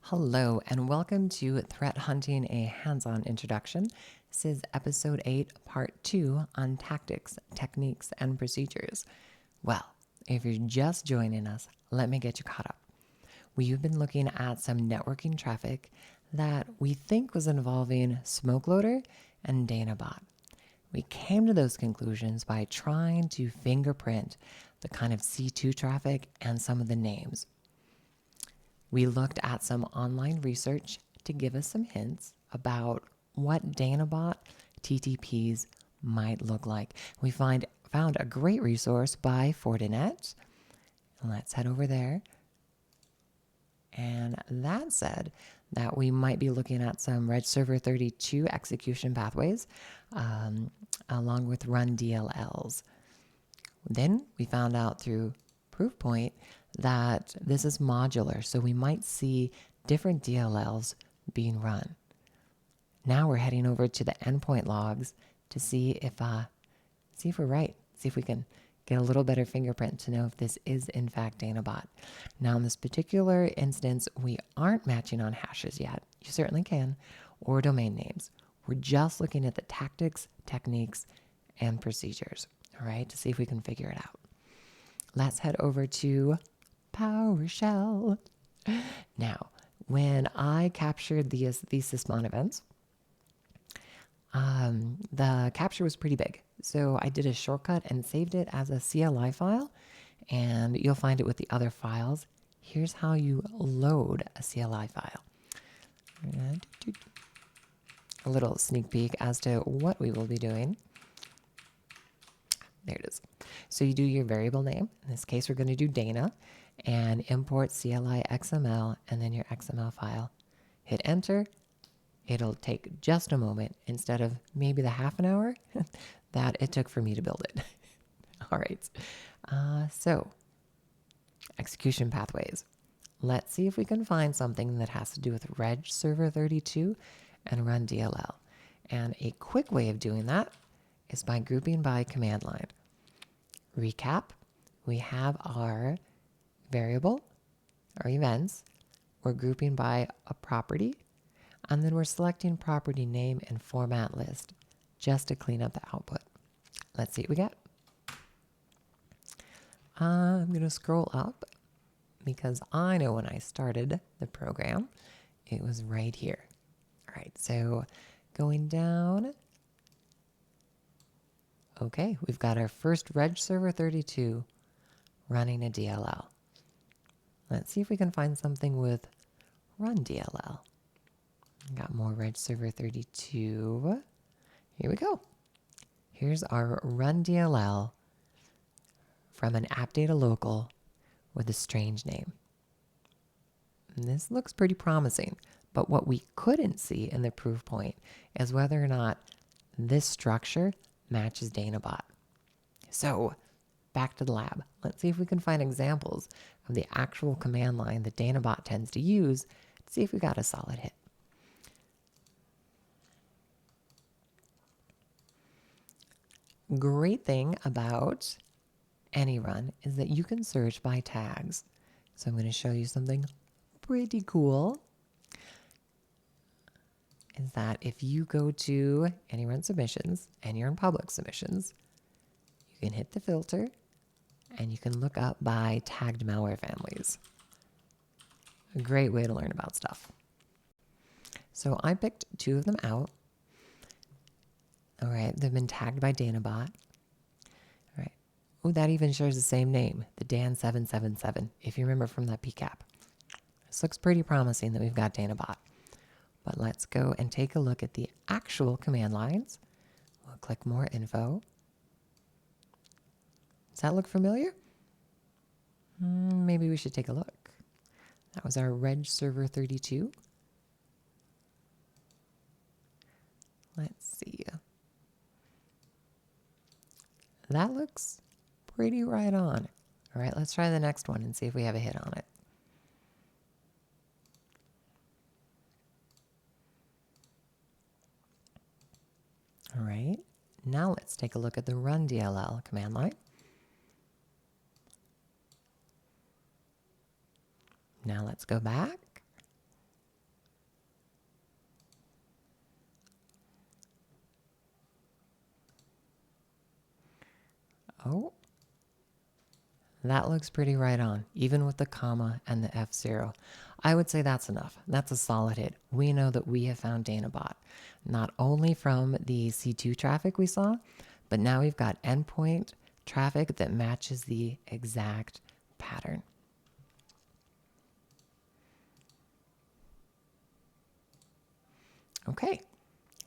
Hello, and welcome to Threat Hunting, a hands-on introduction. This is episode 8, part 2 on tactics, techniques, and procedures. Well, if you're just joining us, let me get you caught up. We've been looking at some networking traffic that we think was involving SmokeLoader and DanaBot. We came to those conclusions by trying to fingerprint the kind of C2 traffic and some of the names. We looked at some online research to give us some hints about what DanaBot TTPs might look like. We found a great resource by Fortinet. Let's head over there. And that said that we might be looking at some Reg Server 32 execution pathways along with run DLLs. Then we found out through Proofpoint that this is modular, so we might see different DLLs being run. Now we're heading over to the endpoint logs to see if we're right, see if we can get a little better fingerprint to know if this is in fact DanaBot. Now in this particular instance, we aren't matching on hashes yet. You certainly can, or domain names. We're just looking at the tactics, techniques, and procedures, all right, to see if we can figure it out. Let's head over to PowerShell. Now, when I captured these Sysmon events, the capture was pretty big. So I did a shortcut and saved it as a CLI file, and you'll find it with the other files. Here's how you load a CLI file. A little sneak peek as to what we will be doing. There it is. So you do your variable name. In this case, we're going to do Dana and import CLI XML and then your XML file. Hit enter. It'll take just a moment instead of maybe the half an hour that it took for me to build it. All right. So execution pathways. Let's see if we can find something that has to do with Reg Server 32 and run DLL. And a quick way of doing that is by grouping by command line. Recap, we have our variable, our events. We're grouping by a property, and then we're selecting property name and format list just to clean up the output. Let's see what we get. I'm going to scroll up because I know when I started the program, it was right here. All right, so going down. Okay, we've got our first Reg Server 32 running a DLL. Let's see if we can find something with run DLL. Got more Reg Server 32. Here we go. Here's our run DLL from an app data local with a strange name. And this looks pretty promising, but what we couldn't see in the proof point is whether or not this structure matches DanaBot. So back to the lab. Let's see if we can find examples of the actual command line that DanaBot tends to use to see if we got a solid hit. Great thing about AnyRun is that you can search by tags. So I'm going to show you something pretty cool. Is that if you go to AnyRun submissions and you're in public submissions, you can hit the filter and you can look up by tagged malware families. A great way to learn about stuff. So I picked 2 of them out. All right, they've been tagged by DanaBot. All right. Oh, that even shares the same name, the Dan777, if you remember from that PCAP. This looks pretty promising that we've got DanaBot. But let's go and take a look at the actual command lines. We'll click more info. Does that look familiar? Maybe we should take a look. That was our Reg Server 32. Let's see. That looks pretty right on. All right, let's try the next one and see if we have a hit on it. All right, now let's take a look at the run DLL command line. Now let's go back Oh, that looks pretty right on, even with the comma and the F0. I would say that's enough. That's a solid hit. We know that we have found Danabot, not only from the C2 traffic we saw, but now we've got endpoint traffic that matches the exact pattern. Okay,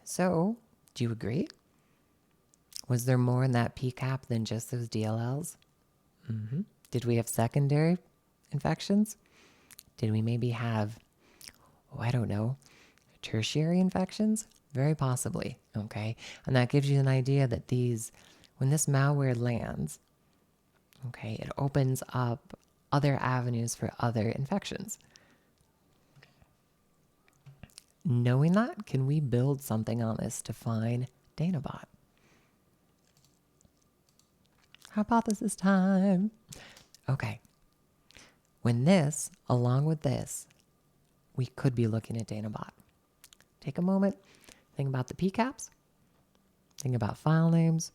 so do you agree? Was there more in that PCAP than just those DLLs? Did we have secondary infections? Did we maybe have, oh, I don't know, tertiary infections? Very possibly, okay? And that gives you an idea that when this malware lands, okay, it opens up other avenues for other infections. Knowing that, can we build something on this to find Danabot? Hypothesis time. Okay. When this, along with this, we could be looking at Danabot. Take a moment, think about the PCAPs, think about file names,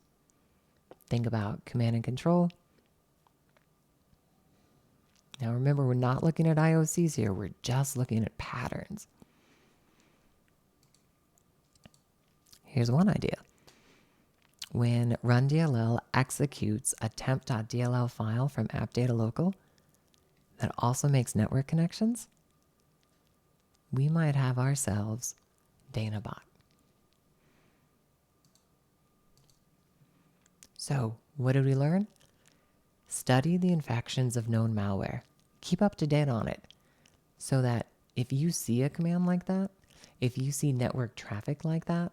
think about command and control. Now remember, we're not looking at IOCs here, we're just looking at patterns. Here's one idea. When run.dll executes a temp.dll file from AppDataLocal that also makes network connections, we might have ourselves Danabot. So, what did we learn? Study the infections of known malware. Keep up to date on it so that if you see a command like that, if you see network traffic like that,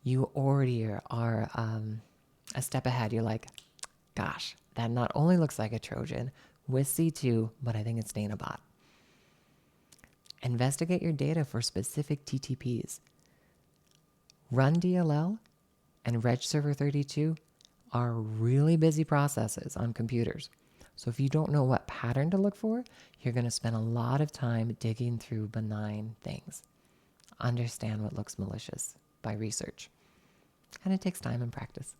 you already are a step ahead. You're like, gosh, that not only looks like a Trojan with C2, but I think it's Danabot. Investigate your data for specific TTPs. Run.dll and RegServer32 are really busy processes on computers. So if you don't know what pattern to look for, you're going to spend a lot of time digging through benign things. Understand what looks malicious by research. And it takes time and practice.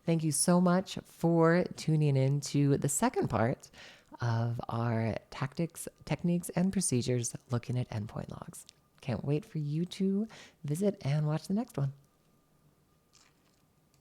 Thank you so much for tuning in to the second part of our tactics, techniques, and procedures looking at endpoint logs. Can't wait for you to visit and watch the next one.